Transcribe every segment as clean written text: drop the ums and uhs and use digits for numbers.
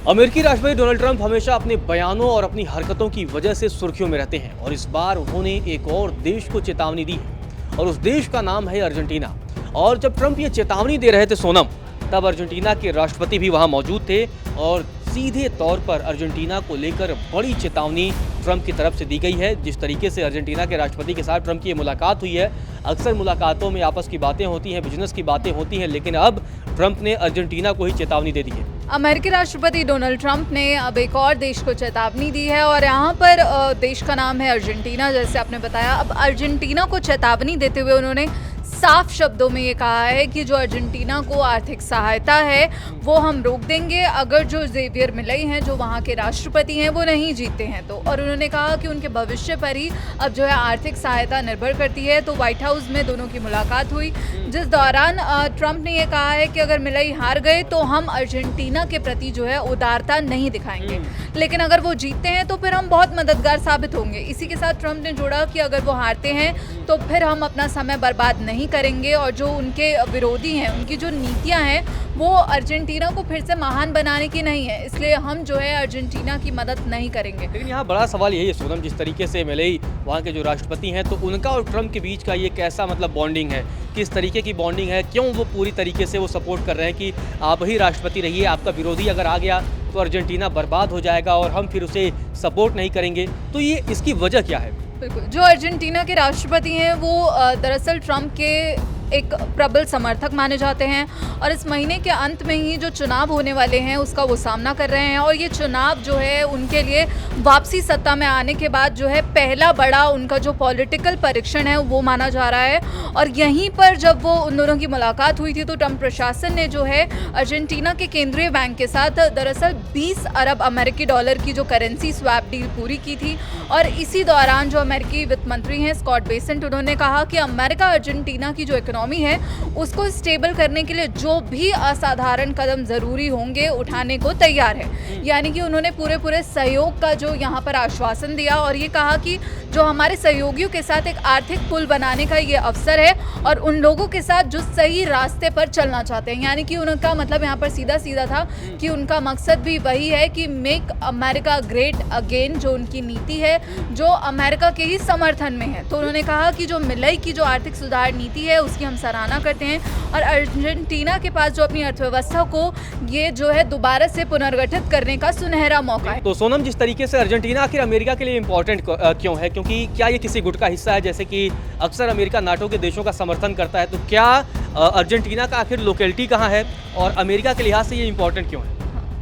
अमेरिकी राष्ट्रपति Donald Trump हमेशा अपने बयानों और अपनी हरकतों की वजह से सुर्खियों में रहते हैं और इस बार उन्होंने एक और देश को चेतावनी दी है और उस देश का नाम है अर्जेंटीना। और जब ट्रंप ये चेतावनी दे रहे थे सोनम, तब अर्जेंटीना के राष्ट्रपति भी वहां मौजूद थे और सीधे तौर पर अर्जेंटीना को लेकर बड़ी चेतावनी ट्रंप की तरफ से दी गई है। जिस तरीके से अर्जेंटीना के राष्ट्रपति के साथ ट्रंप की मुलाकात हुई है, अक्सर मुलाकातों में आपस की बातें होती हैं, बिजनेस की बातें होती हैं, लेकिन अब ट्रंप ने अर्जेंटीना को ही चेतावनी दे दी है। अमेरिकी राष्ट्रपति डोनाल्ड ट्रंप ने अब एक और देश को चेतावनी दी है और यहाँ पर देश का नाम है अर्जेंटीना, जैसे आपने बताया। अब अर्जेंटीना को चेतावनी देते हुए उन्होंने साफ शब्दों में ये कहा है कि जो अर्जेंटीना को आर्थिक सहायता है वो हम रोक देंगे अगर जो जेवियर मिलई हैं, जो वहाँ के राष्ट्रपति हैं, वो नहीं जीतते हैं तो। और उन्होंने कहा कि उनके भविष्य पर ही अब जो है आर्थिक सहायता निर्भर करती है। तो व्हाइट हाउस में दोनों की मुलाकात हुई, जिस दौरान ट्रंप ने ये कहा है कि अगर मिलई हार गए तो हम अर्जेंटीना के प्रति जो है उदारता नहीं दिखाएंगे, लेकिन अगर वो जीतते हैं तो फिर हम बहुत मददगार साबित होंगे। इसी के साथ ट्रंप ने जोड़ा कि अगर वो हारते हैं तो फिर हम अपना समय बर्बाद नहीं करेंगे और जो उनके विरोधी हैं, उनकी जो नीतियां हैं, वो अर्जेंटीना को फिर से महान बनाने की नहीं है, इसलिए हम जो है अर्जेंटीना की मदद नहीं करेंगे। लेकिन यहाँ बड़ा सवाल यही है सोनम, जिस तरीके से मिलई वहाँ के जो राष्ट्रपति हैं, तो उनका और ट्रंप के बीच का ये कैसा बॉन्डिंग है, किस तरीके की बॉन्डिंग है, क्यों वो पूरी तरीके से वो सपोर्ट कर रहे हैं कि आप ही राष्ट्रपति रहिए, आपका विरोधी अगर आ गया तो अर्जेंटीना बर्बाद हो जाएगा और हम फिर उसे सपोर्ट नहीं करेंगे। तो ये इसकी वजह क्या है? बिल्कुल, जो अर्जेंटीना के राष्ट्रपति हैं वो दरअसल ट्रंप के एक प्रबल समर्थक माने जाते हैं और इस महीने के अंत में ही जो चुनाव होने वाले हैं उसका वो सामना कर रहे हैं। और ये चुनाव जो है उनके लिए वापसी सत्ता में आने के बाद जो है पहला बड़ा उनका जो पॉलिटिकल परीक्षण है वो माना जा रहा है। और यहीं पर जब वो उन दोनों की मुलाकात हुई थी तो ट्रंप प्रशासन ने जो है अर्जेंटीना के केंद्रीय बैंक के साथ दरअसल 20 अरब अमेरिकी डॉलर की जो करेंसी स्वैप डील पूरी की थी। और इसी दौरान जो अमेरिकी वित्त मंत्री हैं स्कॉट बेसेंट, उन्होंने कहा कि अमेरिका अर्जेंटीना की जो इकोनॉमी है उसको स्टेबल करने के लिए जो भी असाधारण कदम जरूरी होंगे उठाने को तैयार है। यानी कि उन्होंने पूरे सहयोग का जो यहाँ पर आश्वासन दिया और ये कहा कि जो हमारे सहयोगियों के साथ एक आर्थिक पुल बनाने का ये अवसर है और उन लोगों के साथ जो सही रास्ते पर चलना चाहते हैं। यानी कि उनका मतलब यहाँ पर सीधा था कि उनका मकसद भी वही है कि मेक अमेरिका ग्रेट अगेन, जो उनकी नीति है जो अमेरिका के ही समर्थन में है। तो उन्होंने कहा कि जो मिलई की जो आर्थिक सुधार नीति है उसकी हम सराहना करते हैं और अर्जेंटीना के पास जो अपनी अर्थव्यवस्था को ये जो है दोबारा से पुनर्गठित करने का सुनहरा मौका है। तो सोनम, जिस तरीके से अर्जेंटीना आखिर अमेरिका के लिए इम्पोर्टेंट क्यों है, क्योंकि क्या ये किसी गुट का हिस्सा है? जैसे कि अक्सर अमेरिका नाटो के देशों का समर्थन करता है, तो क्या अर्जेंटीना का आखिर लोकेलिटी कहाँ है और अमेरिका के लिहाज से ये इम्पोर्टेंट क्यों है?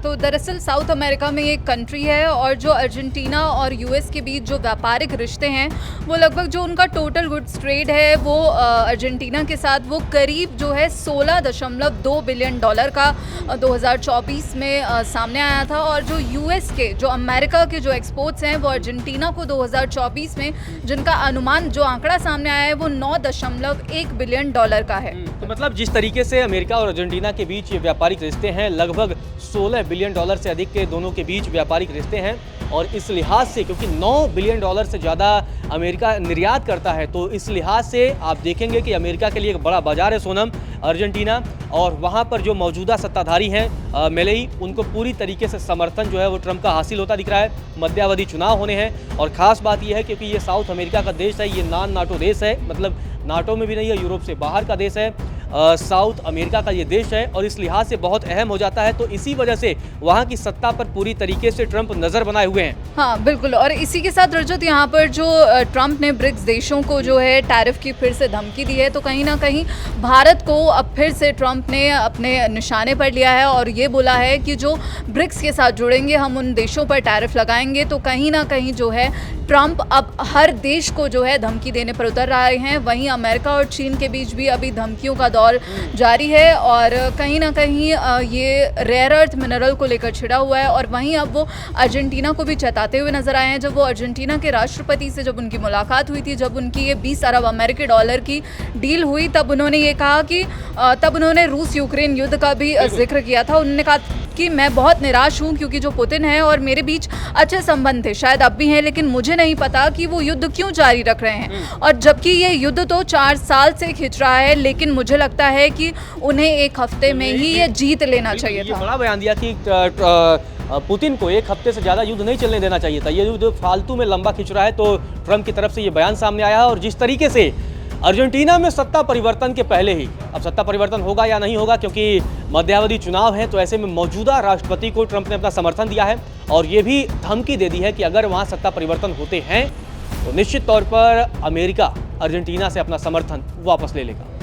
तो दरअसल साउथ अमेरिका में एक कंट्री है और जो अर्जेंटीना और यूएस के बीच जो व्यापारिक रिश्ते हैं वो लगभग जो उनका टोटल गुड्स ट्रेड है वो अर्जेंटीना के साथ वो करीब जो है 16.2 बिलियन डॉलर का 2024 में सामने आया था। और जो यूएस के जो अमेरिका के जो एक्सपोर्ट्स हैं वो अर्जेंटीना को 2024 में जिनका अनुमान जो आंकड़ा सामने आया है वो 9.1 बिलियन डॉलर का है। तो मतलब जिस तरीके से अमेरिका और अर्जेंटीना के बीच ये व्यापारिक रिश्ते हैं, लगभग 16 बिलियन डॉलर से अधिक के दोनों के बीच व्यापारिक रिश्ते हैं और इस लिहाज से क्योंकि 9 बिलियन डॉलर से ज़्यादा अमेरिका निर्यात करता है, तो इस लिहाज से आप देखेंगे कि अमेरिका के लिए एक बड़ा बाजार है सोनम अर्जेंटीना। और वहाँ पर जो मौजूदा सत्ताधारी हैं मिलई, उनको पूरी तरीके से समर्थन जो है वो ट्रंप का हासिल होता दिख रहा है। मध्यावधि चुनाव होने हैं और ख़ास बात यह है क्योंकि ये साउथ अमेरिका का देश है, ये नॉन नाटो देश है, मतलब नाटो में भी नहीं है, यूरोप से बाहर का देश है, साउथ अमेरिका का ये देश है और इस लिहाज से बहुत अहम हो जाता है। तो इसी वजह से वहाँ की सत्ता पर पूरी तरीके से ट्रंप नज़र बनाए हुए हैं। हाँ बिल्कुल, और इसी के साथ रजत यहाँ पर जो ट्रंप ने ब्रिक्स देशों को जो है टैरिफ की फिर से धमकी दी है, तो कहीं ना कहीं भारत को अब फिर से ट्रंप ने अपने निशाने पर लिया है और ये बोला है कि जो ब्रिक्स के साथ जुड़ेंगे हम उन देशों पर टैरिफ लगाएंगे। तो कहीं ना कहीं जो है ट्रंप अब हर देश को जो है धमकी देने पर उतर रहे हैं। वहीं अमेरिका और चीन के बीच भी अभी धमकियों का दौर जारी है और कहीं ना कहीं ये रेयर अर्थ मिनरल को लेकर छिड़ा हुआ है। और वहीं अब वो अर्जेंटीना को भी चेताते हुए नजर आए हैं। जब वो अर्जेंटीना के राष्ट्रपति से जब उनकी मुलाकात हुई थी, जब उनकी ये 20 अरब अमेरिकी डॉलर की डील हुई, तब उन्होंने ये कहा कि तब उन्होंने रूस यूक्रेन युद्ध का भी जिक्र किया था। उन्होंने कहा कि मैं बहुत निराश हूँ क्योंकि जो पुतिन है और मेरे बीच अच्छे संबंध थे, शायद अब भी हैं, लेकिन मुझे नहीं पता कि वो युद्ध क्यों जारी रख रहे हैं। और जबकि ये युद्ध तो 4 साल से खिंच रहा है, लेकिन मुझे लगता है कि उन्हें एक हफ्ते में ही ये जीत लेना चाहिए था। बड़ा बयान दिया कि पुतिन को एक हफ्ते से ज़्यादा युद्ध नहीं चलने देना चाहिए था। ये युद्ध फालतू में लंबा खिंच रहा है, तो ट्रंप की तरफ से ये बयान सामने आया है। और जिस तरीके से अर्जेंटीना में सत्ता परिवर्तन के पहले ही, अब सत्ता परिवर्तन होगा या नहीं होगा क्योंकि मध्यावधि चुनाव है, तो ऐसे में मौजूदा राष्ट्रपति को ट्रंप ने अपना समर्थन दिया है और ये भी धमकी दे दी है कि अगर वहाँ सत्ता परिवर्तन होते हैं तो निश्चित तौर पर अमेरिका अर्जेंटीना से अपना समर्थन वापस ले लेगा।